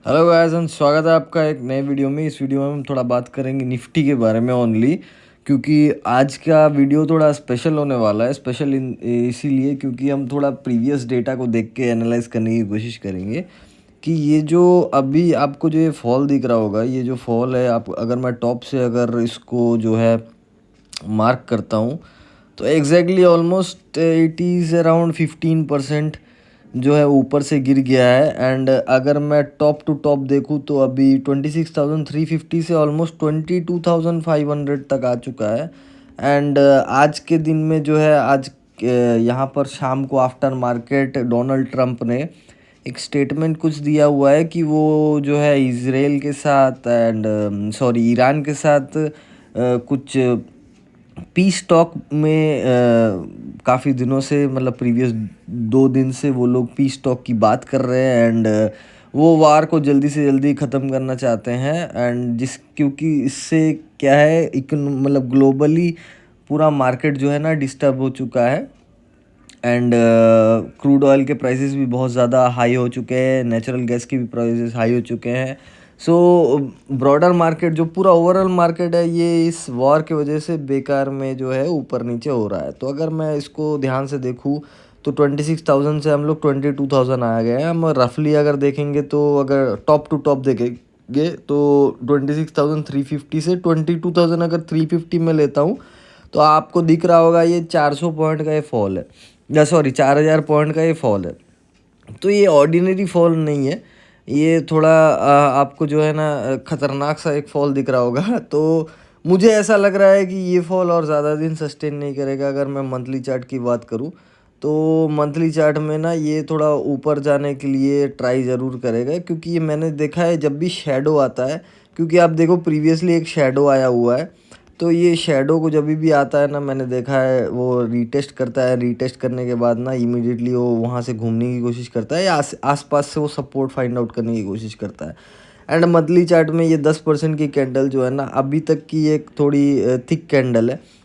Hello guys and स्वागत है आपका एक नए वीडियो में। इस वीडियो में हम थोड़ा बात करेंगे निफ्टी के बारे में ओनली, क्योंकि आज का वीडियो थोड़ा स्पेशल होने वाला है। स्पेशल इसीलिए क्योंकि हम थोड़ा प्रीवियस डेटा को देख के एनालाइज करने की कोशिश करेंगे कि ये जो अभी आपको जो ये फॉल दिख रहा होगा, ये जो फॉल है, आप अगर मैं टॉप से अगर इसको जो है मार्क करता हूँ तो exactly almost it is around 15% जो है ऊपर से गिर गया है। एंड अगर मैं टॉप टू टॉप देखूँ तो अभी 26,350 से ऑलमोस्ट 22,500 तक आ चुका है। एंड आज के दिन में जो है आज यहाँ पर शाम को आफ्टर मार्केट डोनाल्ड ट्रंप ने एक स्टेटमेंट कुछ दिया हुआ है कि वो जो है इज़राइल के साथ एंड ईरान के साथ कुछ पीस टॉक में काफ़ी दिनों से, मतलब प्रीवियस 2 दिन से वो लोग पीस टॉक की बात कर रहे हैं। एंड वो वार को जल्दी से जल्दी ख़त्म करना चाहते हैं। एंड क्योंकि इससे क्या है, मतलब ग्लोबली पूरा मार्केट जो है ना डिस्टर्ब हो चुका है। एंड क्रूड ऑयल के प्राइसेस भी बहुत ज़्यादा हाई हो चुके हैं, नेचुरल गैस के भी प्राइसेस हाई हो चुके हैं। सो ब्रॉडर मार्केट जो पूरा ओवरऑल मार्केट है, ये इस वॉर की वजह से बेकार में जो है ऊपर नीचे हो रहा है। तो अगर मैं इसको ध्यान से देखूँ तो 26,000 से हम लोग 22,000 आ गए हैं। हम रफली अगर देखेंगे तो अगर टॉप टू टॉप देखेंगे तो 26,350 से 22,000 अगर 350 में लेता हूँ तो आपको दिख रहा होगा ये 400 पॉइंट का ये फॉल है, या 4,000 पॉइंट का ये फॉल है। तो ये ऑर्डिनरी फॉल नहीं है, ये थोड़ा आपको जो है ना खतरनाक सा एक फॉल दिख रहा होगा। तो मुझे ऐसा लग रहा है कि ये फॉल और ज़्यादा दिन सस्टेन नहीं करेगा। अगर मैं मंथली चार्ट की बात करूँ तो मंथली चार्ट में ना ये थोड़ा ऊपर जाने के लिए ट्राई ज़रूर करेगा, क्योंकि ये मैंने देखा है जब भी शेडो आता है, क्योंकि आप देखो प्रीवियसली एक शेडो आया हुआ है, तो ये शेडो को जब भी आता है ना, मैंने देखा है वो रीटेस्ट करता है। रीटेस्ट करने के बाद ना इमीडिएटली वो वहाँ से घूमने की कोशिश करता है, या आसपास से वो सपोर्ट फाइंड आउट करने की कोशिश करता है। एंड मंथली चार्ट में ये 10% की कैंडल जो है ना, अभी तक की एक थोड़ी थिक कैंडल है।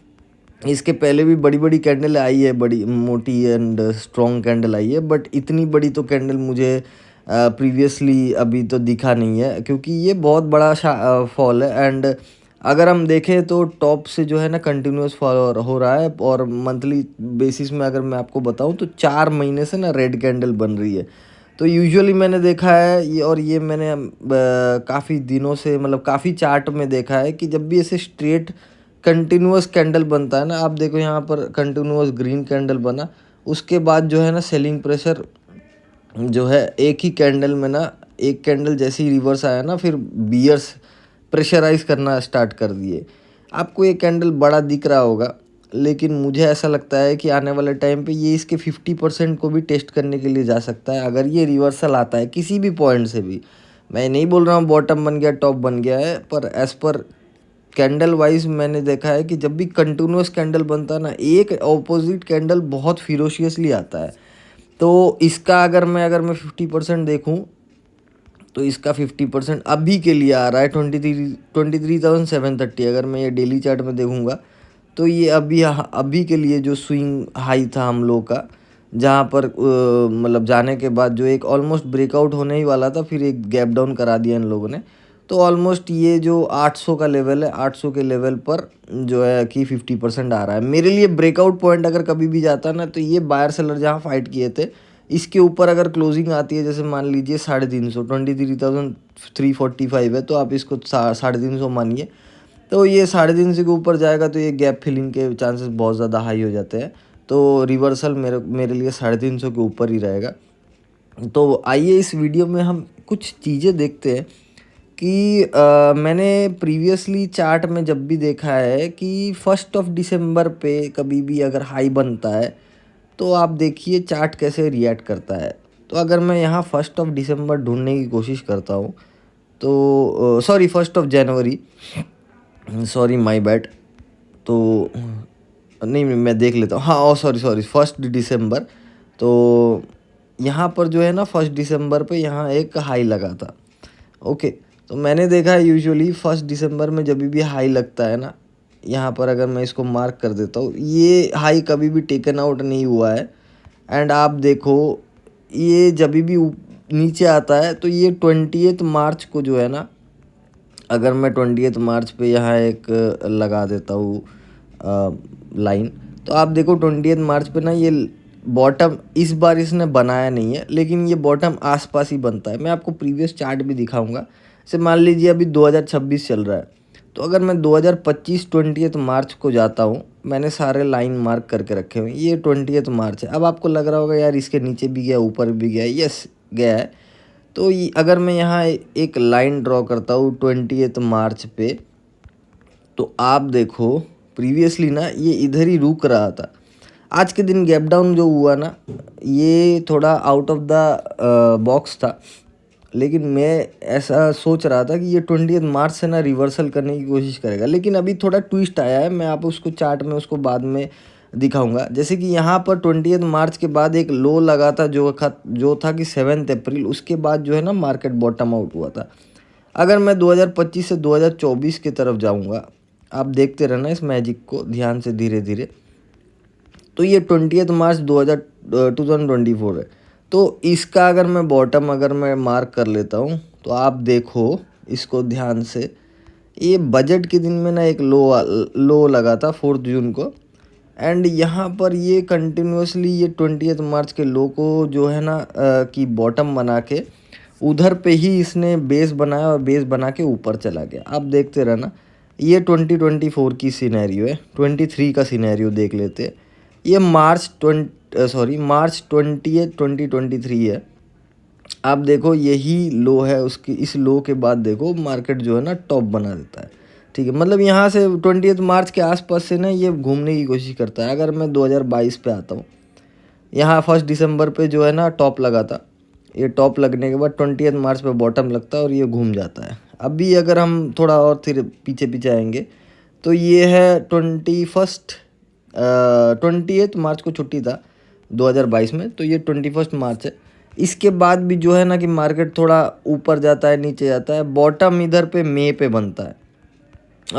इसके पहले भी बड़ी बड़ी कैंडल आई है, बड़ी मोटी एंड स्ट्रॉन्ग कैंडल आई है, बट इतनी बड़ी तो कैंडल मुझे प्रीवियसली अभी तो दिखा नहीं है, क्योंकि ये बहुत बड़ा फॉल है। एंड अगर हम देखें तो टॉप से जो है ना कंटिन्यूस फॉल हो रहा है, और मंथली बेसिस में अगर मैं आपको बताऊं तो 4 महीने से ना रेड कैंडल बन रही है। तो यूजुअली मैंने देखा है ये, और ये मैंने काफ़ी दिनों से, मतलब काफ़ी चार्ट में देखा है कि जब भी ऐसे स्ट्रेट कंटिन्यूअस कैंडल बनता है ना, आप देखो यहाँ पर कंटिन्यूअस ग्रीन कैंडल बना, उसके बाद जो है ना सेलिंग प्रेशर जो है एक ही कैंडल में ना, एक कैंडल जैसे ही रिवर्स आया ना, फिर बियर्स प्रेशराइज करना स्टार्ट कर दिए। आपको ये कैंडल बड़ा दिख रहा होगा, लेकिन मुझे ऐसा लगता है कि आने वाले टाइम पे ये इसके 50% को भी टेस्ट करने के लिए जा सकता है, अगर ये रिवर्सल आता है किसी भी पॉइंट से भी। मैं नहीं बोल रहा हूँ बॉटम बन गया टॉप बन गया है, पर एज पर कैंडल वाइज मैंने देखा है कि जब भी कंटिन्यूस कैंडल बनता है ना, एक ऑपोजिट कैंडल बहुत फिरोशियसली आता है। तो इसका अगर मैं 50% देखूँ तो इसका 50% अभी के लिए आ रहा है 23,730। अगर मैं ये डेली चार्ट में देखूँगा तो ये अभी के लिए जो स्विंग हाई था हम लोग का, जहाँ पर मतलब जाने के बाद जो एक ऑलमोस्ट ब्रेकआउट होने ही वाला था, फिर एक गैप डाउन करा दिया इन लोगों ने। तो ऑलमोस्ट ये जो 800 का लेवल है, 800 के लेवल पर जो है कि 50% आ रहा है। मेरे लिए ब्रेकआउट पॉइंट अगर कभी भी जाता है ना, तो ये बायर सेलर जहाँ फाइट किए थे, इसके ऊपर अगर क्लोजिंग आती है, जैसे मान लीजिए 350, 23,345 है, तो आप इसको 350 मानिए। तो ये 350 के ऊपर जाएगा तो ये गैप फिलिंग के चांसेस बहुत ज़्यादा हाई हो जाते हैं। तो रिवर्सल मेरे मेरे लिए 350 के ऊपर ही रहेगा। तो आइए इस वीडियो में हम कुछ चीज़ें देखते हैं कि मैंने प्रीवियसली चार्ट में जब भी देखा है कि 1 दिसंबर पे कभी भी अगर हाई बनता है तो आप देखिए चार्ट कैसे रिएक्ट करता है। तो अगर मैं यहाँ 1 दिसंबर ढूंढने की कोशिश करता हूँ तो 1 जनवरी, सॉरी माय बैड। तो नहीं, मैं देख लेता हूँ। हाँ, सॉरी 1 दिसंबर। तो यहाँ पर जो है ना 1 दिसंबर पे यहाँ एक हाई लगा था। ओके, तो मैंने देखा है यूजुअली 1 दिसंबर में जब भी हाई लगता है ना, यहाँ पर अगर मैं इसको मार्क कर देता हूँ, ये हाई कभी भी टेकन आउट नहीं हुआ है। एंड आप देखो ये जब भी नीचे आता है। तो ये 20 मार्च को जो है ना, अगर मैं 20 मार्च पे यहाँ एक लगा देता हूँ लाइन, तो आप देखो 20 मार्च पे ना ये बॉटम इस बार इसने बनाया नहीं है, लेकिन ये बॉटम आसपास ही बनता है। मैं आपको प्रीवियस चार्ट भी दिखाऊंगा। जैसे मान लीजिए अभी 2026 चल रहा है, तो अगर मैं 2025 20 मार्च को जाता हूँ, मैंने सारे लाइन मार्क करके रखे हुए हैं, ये 20 मार्च है। अब आपको लग रहा होगा यार इसके नीचे भी गया, ऊपर भी गया, यस गया है। तो अगर मैं यहाँ एक लाइन ड्रॉ करता हूँ 20 मार्च पे, तो आप देखो प्रीवियसली ना ये इधर ही रुक रहा था। आज के दिन गैप डाउन जो हुआ ना, ये थोड़ा आउट ऑफ द बॉक्स था, लेकिन मैं ऐसा सोच रहा था कि ये 20 मार्च से ना रिवर्सल करने की कोशिश करेगा, लेकिन अभी थोड़ा ट्विस्ट आया है। मैं आप उसको चार्ट में उसको बाद में दिखाऊंगा। जैसे कि यहाँ पर 20 मार्च के बाद एक लो लगा था जो था कि 7 अप्रैल, उसके बाद जो है ना मार्केट बॉटम आउट हुआ था। अगर मैं 2025 से 2024 की तरफ जाऊँगा, आप देखते रहना इस मैजिक को ध्यान से धीरे धीरे। तो ये 20 मार्च 2024 है। तो इसका अगर मैं बॉटम अगर मैं मार्क कर लेता हूँ, तो आप देखो इसको ध्यान से, ये बजट के दिन में ना एक लो लगा था 4 जून को, एंड यहाँ पर ये कंटिन्यूसली ये 20 मार्च के लो को जो है ना कि बॉटम बना के उधर पे ही इसने बेस बनाया और बेस बना के ऊपर चला गया। आप देखते रहना। ये 2024 की सिनेरियो है, 23 का सिनेरियो देख लेते हैं। ये मार्च 20 2023 है। आप देखो यही लो है उसकी, इस लो के बाद देखो मार्केट जो है ना टॉप बना देता है। ठीक है, मतलब यहाँ से 20 मार्च के आसपास से ना ये घूमने की कोशिश करता है। अगर मैं 2022 पे आता हूँ, यहाँ 1 दिसंबर पे जो है ना टॉप लगा था, ये टॉप लगने के बाद 20 मार्च पे बॉटम लगता है और ये घूम जाता है। अभी अगर हम थोड़ा और फिर पीछे पीछे आएंगे, तो ये है 28 मार्च को छुट्टी था 2022 में, तो ये 21 मार्च है। इसके बाद भी जो है ना कि मार्केट थोड़ा ऊपर जाता है नीचे जाता है। बॉटम इधर पे मई पे बनता है,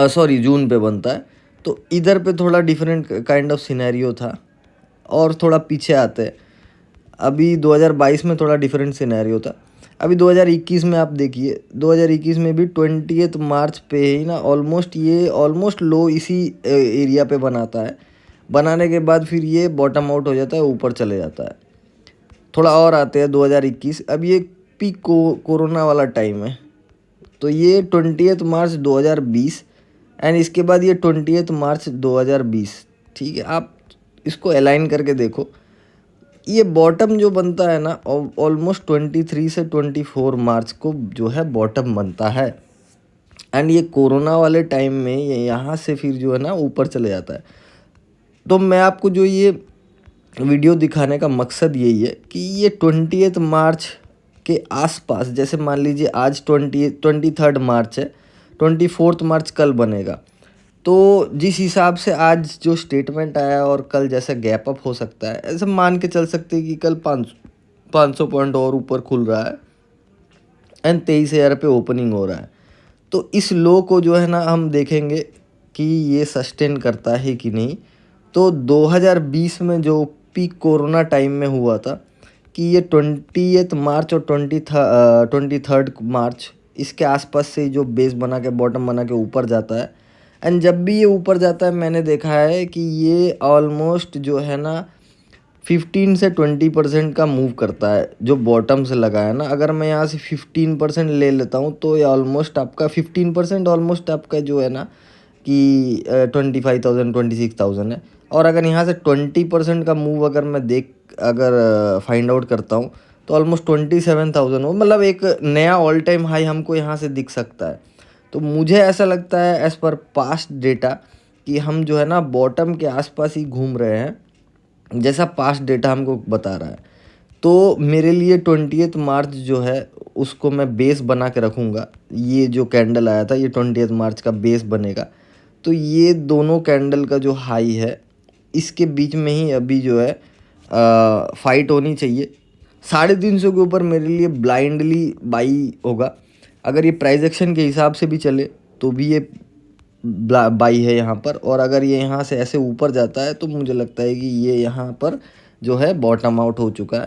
सॉरी जून पे बनता है। तो इधर पे थोड़ा डिफरेंट काइंड ऑफ सिनेरियो था। और थोड़ा पीछे आते हैं, अभी 2022 में थोड़ा डिफरेंट सिनेरियो था। अभी 2021 में आप देखिए, 2021 में भी 20 मार्च पे ही ना ऑलमोस्ट लो इसी एरिया पे बनाता है। बनाने के बाद फिर ये बॉटम आउट हो जाता है, ऊपर चले जाता है। थोड़ा और आते हैं 2021, अब ये पीक कोरोना वाला टाइम है। तो ये 20 मार्च 2020 एंड इसके बाद ये 20 मार्च 2020। ठीक है, आप इसको अलाइन करके देखो। ये बॉटम जो बनता है ना ऑलमोस्ट 23 से 24 मार्च को जो है बॉटम बनता है। एंड ये कोरोना वाले टाइम में ये यहाँ से फिर जो है ना ऊपर चले जाता है। तो मैं आपको जो ये वीडियो दिखाने का मकसद यही है कि ये 20 मार्च के आसपास, जैसे मान लीजिए आज 23 मार्च है, 24 मार्च कल बनेगा। तो जिस हिसाब से आज जो स्टेटमेंट आया और कल जैसा गैप अप हो सकता है, ऐसे मान के चल सकते हैं कि कल 500 पॉइंट और ऊपर खुल रहा है एंड 23,000 पे ओपनिंग हो रहा है। तो इस लो को जो है ना हम देखेंगे कि ये सस्टेन करता है कि नहीं। तो 2020 में जो पीक कोरोना टाइम में हुआ था कि ये 20 मार्च और 23 मार्च इसके आसपास से जो बेस बना के बॉटम बना के ऊपर जाता है। एंड जब भी ये ऊपर जाता है, मैंने देखा है कि ये ऑलमोस्ट जो है ना 15 से 20% का मूव करता है जो बॉटम से लगा है ना। अगर मैं यहाँ से 15% ले लेता हूँ, तो ये ऑलमोस्ट आपका 15% ऑलमोस्ट आपका जो है ना कि 25,000 26,000 है। और अगर यहाँ से 20% का मूव अगर फाइंड आउट करता हूँ, तो ऑलमोस्ट 27,000 हो, मतलब एक नया ऑल टाइम हाई हमको यहाँ से दिख सकता है। तो मुझे ऐसा लगता है एज़ पर पास्ट डेटा कि हम जो है ना बॉटम के आसपास ही घूम रहे हैं, जैसा पास्ट डेटा हमको बता रहा है। तो मेरे लिए 20 मार्च जो है उसको मैं बेस बना के रखूँगा। ये जो कैंडल आया था ये 20 मार्च का बेस बनेगा। तो ये दोनों कैंडल का जो हाई है, इसके बीच में ही अभी जो है फाइट होनी चाहिए। 350 के ऊपर मेरे लिए ब्लाइंडली बाई होगा। अगर ये प्राइस एक्शन के हिसाब से भी चले तो भी ये बाई है यहाँ पर। और अगर ये यहाँ से ऐसे ऊपर जाता है, तो मुझे लगता है कि ये यहाँ पर जो है बॉटम आउट हो चुका है।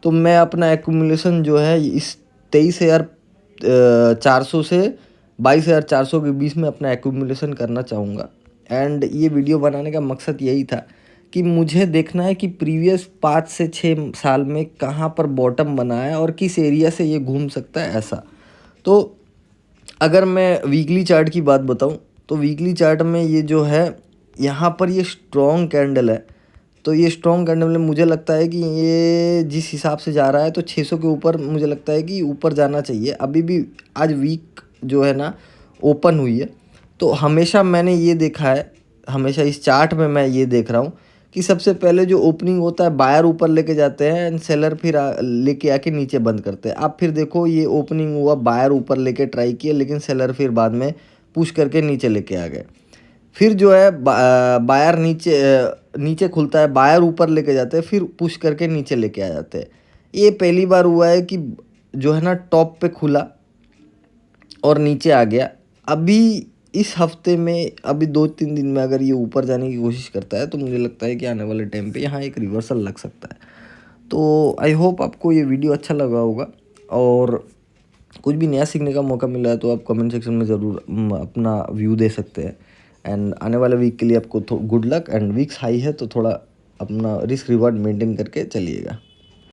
तो मैं अपना एक्यूमुलेशन जो है इस 23,400 से 22,400 के बीच में अपना एक्यूमुलेशन करना चाहूँगा। एंड ये वीडियो बनाने का मकसद यही था कि मुझे देखना है कि प्रीवियस 5 से 6 साल में कहाँ पर बॉटम बना है और किस एरिया से ये घूम सकता है ऐसा। तो अगर मैं वीकली चार्ट की बात बताऊं तो वीकली चार्ट में ये जो है यहाँ पर ये स्ट्रॉन्ग कैंडल है। तो ये स्ट्रॉन्ग कैंडल में मुझे लगता है कि ये जिस हिसाब से जा रहा है तो 600 के ऊपर मुझे लगता है कि ऊपर जाना चाहिए। अभी भी आज वीक जो है ना ओपन हुई है, तो हमेशा मैंने ये देखा है, हमेशा इस चार्ट में मैं ये देख रहा हूँ कि सबसे पहले जो ओपनिंग होता है बायर ऊपर लेके जाते हैं एंड सेलर फिर लेके आके नीचे बंद करते हैं। अब फिर देखो ये ओपनिंग हुआ, बायर ऊपर लेके ट्राई किया, लेकिन सेलर फिर बाद में पुश करके नीचे लेके आ गए। फिर जो है बायर नीचे खुलता है, बायर ऊपर लेके जाते हैं, फिर पुश करके नीचे लेके आ जाते हैं। ये पहली बार हुआ है कि जो है ना टॉप पे खुला और नीचे आ गया। अभी इस हफ्ते में अभी 2-3 दिन में अगर ये ऊपर जाने की कोशिश करता है तो मुझे लगता है कि आने वाले टाइम पे यहाँ एक रिवर्सल लग सकता है। तो आई होप आपको ये वीडियो अच्छा लगा होगा, और कुछ भी नया सीखने का मौका मिला है तो आप कमेंट सेक्शन में ज़रूर अपना व्यू दे सकते हैं। एंड आने वाले वीक के लिए आपको good luck. And weeks high है तो थोड़ा अपना रिस्क रिवार्ड मेंटेन करके चलिएगा।